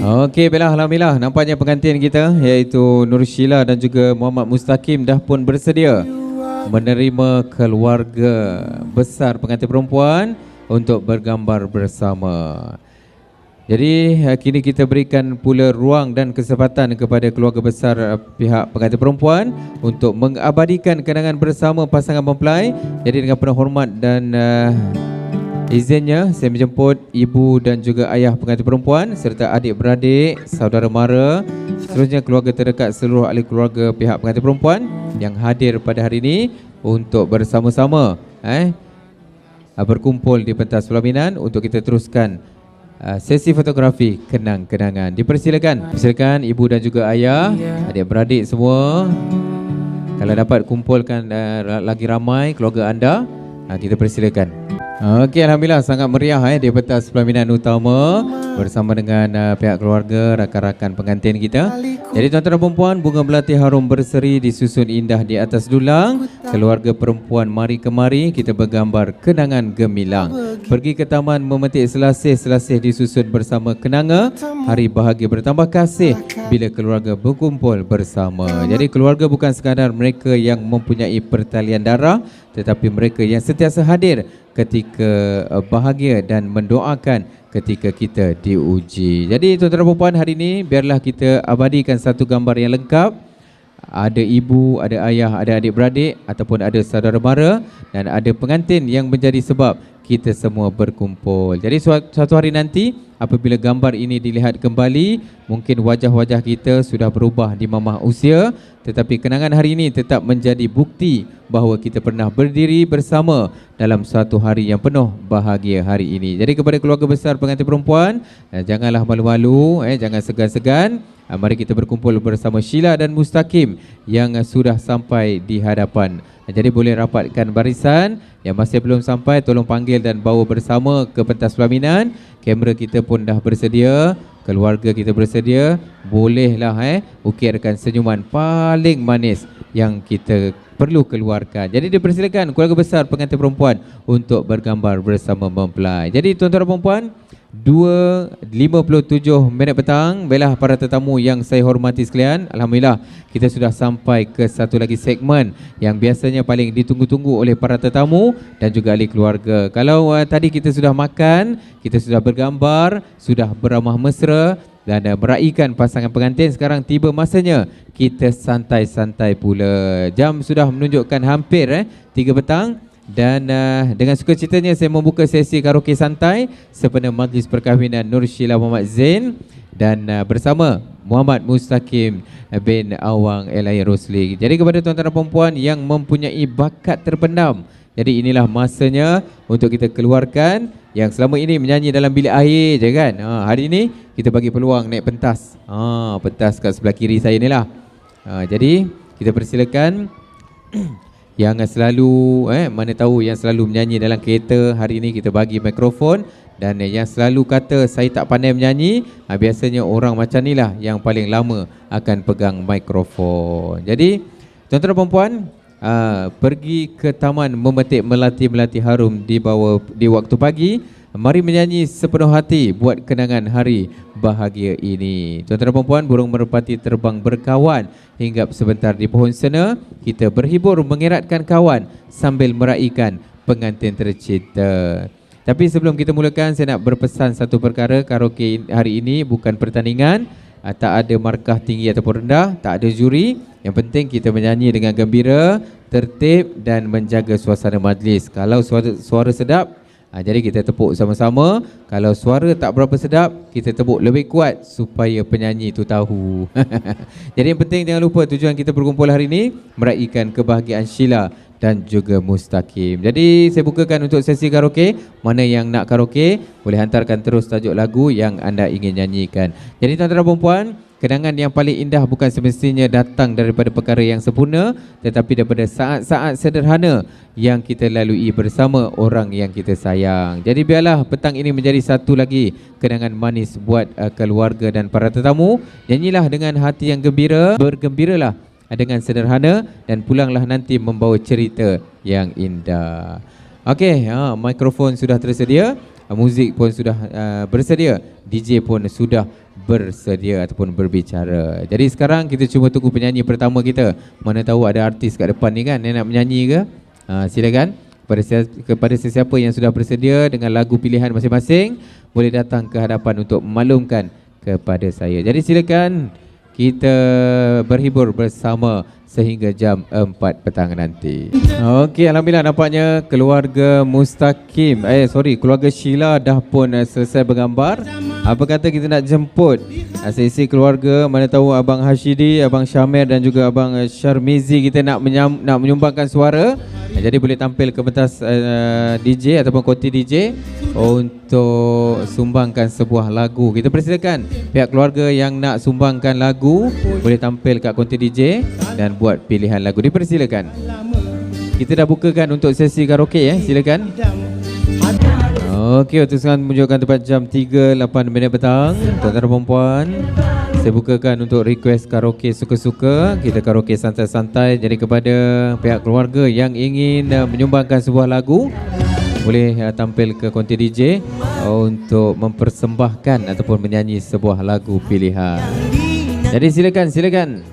Okey, baiklah, alhamdulillah nampaknya pengantin kita iaitu Nur Sheila dan juga Muhammad Mustaqim dah pun bersedia menerima keluarga besar pengantin perempuan untuk bergambar bersama. Jadi kini kita berikan pula ruang dan kesempatan kepada keluarga besar pihak pengantin perempuan untuk mengabadikan kenangan bersama pasangan mempelai. Jadi dengan penuh hormat dan izinnya, saya menjemput ibu dan juga ayah pengantin perempuan serta adik-beradik, saudara mara, seterusnya keluarga terdekat, seluruh ahli keluarga pihak pengantin perempuan yang hadir pada hari ini untuk bersama-sama berkumpul di pentas pelaminan untuk kita teruskan sesi fotografi kenang-kenangan. Persilakan ibu dan juga ayah, adik-beradik semua, kalau dapat kumpulkan lagi ramai keluarga anda, kita persilakan. Okey, alhamdulillah sangat meriah di pentas pelaminan utama bersama dengan pihak keluarga, rakan-rakan pengantin kita. Jadi tuan-tuan dan puan, bunga melati harum berseri disusun indah di atas dulang. Keluarga perempuan mari kemari kita bergambar kenangan gemilang. Pergi ke taman memetik selasih-selasih disusun bersama kenanga. Hari bahagia bertambah kasih bila keluarga berkumpul bersama. Jadi keluarga bukan sekadar mereka yang mempunyai pertalian darah, tetapi mereka yang sentiasa hadir ketika bahagia dan mendoakan ketika kita diuji. Jadi tuan-tuan dan puan, hari ini biarlah kita abadikan satu gambar yang lengkap. Ada ibu, ada ayah, ada adik-beradik ataupun ada saudara mara dan ada pengantin yang menjadi sebab kita semua berkumpul. Jadi suatu hari nanti apabila gambar ini dilihat kembali, mungkin wajah-wajah kita sudah berubah di mamah usia, tetapi kenangan hari ini tetap menjadi bukti bahawa kita pernah berdiri bersama dalam suatu hari yang penuh bahagia hari ini. Jadi kepada keluarga besar pengantin perempuan, janganlah malu-malu, jangan segan-segan. Mari kita berkumpul bersama Sheila dan Mustaqim yang sudah sampai di hadapan. Jadi boleh rapatkan barisan. Yang masih belum sampai, tolong panggil dan bawa bersama ke pentas pelaminan. Kamera kita pun dah bersedia, keluarga kita bersedia. Bolehlah ukirkan senyuman paling manis yang kita perlu keluarkan. Jadi dipersilakan keluarga besar pengantin perempuan untuk bergambar bersama mempelai. Jadi tuan-tuan dan puan, 2:57 petang. Baiklah para tetamu yang saya hormati sekalian, alhamdulillah kita sudah sampai ke satu lagi segmen yang biasanya paling ditunggu-tunggu oleh para tetamu dan juga ahli keluarga. Kalau tadi kita sudah makan, kita sudah bergambar, sudah beramah mesra dan meraihkan pasangan pengantin, sekarang tiba masanya kita santai-santai pula. Jam sudah menunjukkan hampir 3 petang. Dan dengan sukacitanya saya membuka sesi karaoke santai sempena majlis perkahwinan Nur Sheila Muhammad Zain dan bersama Muhammad Mustaqim bin Awang Elai Rosli. Jadi kepada tuan-tuan dan puan yang mempunyai bakat terpendam, jadi inilah masanya untuk kita keluarkan yang selama ini menyanyi dalam bilik air je kan. Hari ini kita bagi peluang naik pentas. Pentas kat sebelah kiri saya inilah. Jadi kita persilakan yang selalu mana tahu yang selalu menyanyi dalam kereta, hari ini kita bagi mikrofon. Dan yang selalu kata saya tak pandai menyanyi, biasanya orang macam ni lah yang paling lama akan pegang mikrofon. Jadi tuan-tuan dan puan, pergi ke taman memetik melati-melati harum di waktu pagi. Mari menyanyi sepenuh hati buat kenangan hari bahagia ini. Tuan-tuan dan puan, burung merpati terbang berkawan, hinggap sebentar di pohon sena. Kita berhibur mengeratkan kawan sambil meraihkan pengantin tercinta. Tapi sebelum kita mulakan, saya nak berpesan satu perkara. Karaoke hari ini bukan pertandingan, tak ada markah tinggi ataupun rendah, tak ada juri. Yang penting kita menyanyi dengan gembira, tertib dan menjaga suasana majlis. Kalau suara sedap, jadi kita tepuk sama-sama. Kalau suara tak berapa sedap, kita tepuk lebih kuat supaya penyanyi itu tahu. Jadi yang penting jangan lupa tujuan kita berkumpul hari ini meraihkan kebahagiaan Sheila dan juga Mustaqim. Jadi saya bukakan untuk sesi karaoke. Mana yang nak karaoke, boleh hantarkan terus tajuk lagu yang anda ingin nyanyikan. Jadi tuan-tuan dan puan, kenangan yang paling indah bukan semestinya datang daripada perkara yang sempurna, tetapi daripada saat-saat sederhana yang kita lalui bersama orang yang kita sayang. Jadi biarlah petang ini menjadi satu lagi kenangan manis buat keluarga dan para tetamu. Nyanyilah dengan hati yang gembira, bergembiralah dengan sederhana dan pulanglah nanti membawa cerita yang indah. Okey, mikrofon sudah tersedia, muzik pun sudah bersedia, DJ pun sudah bersedia ataupun berbicara. Jadi sekarang kita cuba tunggu penyanyi pertama kita. Mana tahu ada artis kat depan ni kan yang nak menyanyi ke? Silakan. Kepada sesiapa yang sudah bersedia dengan lagu pilihan masing-masing, boleh datang ke hadapan untuk memaklumkan kepada saya. Jadi silakan kita berhibur bersama sehingga jam 4 petang nanti. Okey, alhamdulillah nampaknya keluarga Mustaqim, keluarga Sheila dah pun selesai bergambar. Apa kata kita nak jemput sesi keluarga, mana tahu Abang Hashidi, Abang Syamir dan juga Abang Syarmizi kita nak menyumbangkan suara. Jadi boleh tampil ke pentas DJ ataupun konti DJ untuk sumbangkan sebuah lagu. Kita persilakan pihak keluarga yang nak sumbangkan lagu boleh tampil kat konti DJ dan buat pilihan lagu. Dipersilakan. Kita dah bukakan untuk sesi karaoke silakan. Okey, untuk sekarang menunjukkan tepat jam 3.08 petang. Tuan-tuan dan puan-puan, saya bukakan untuk request karaoke suka-suka. Kita karaoke santai-santai. Jadi kepada pihak keluarga yang ingin menyumbangkan sebuah lagu, boleh tampil ke konti DJ untuk mempersembahkan ataupun menyanyi sebuah lagu pilihan. Jadi silakan.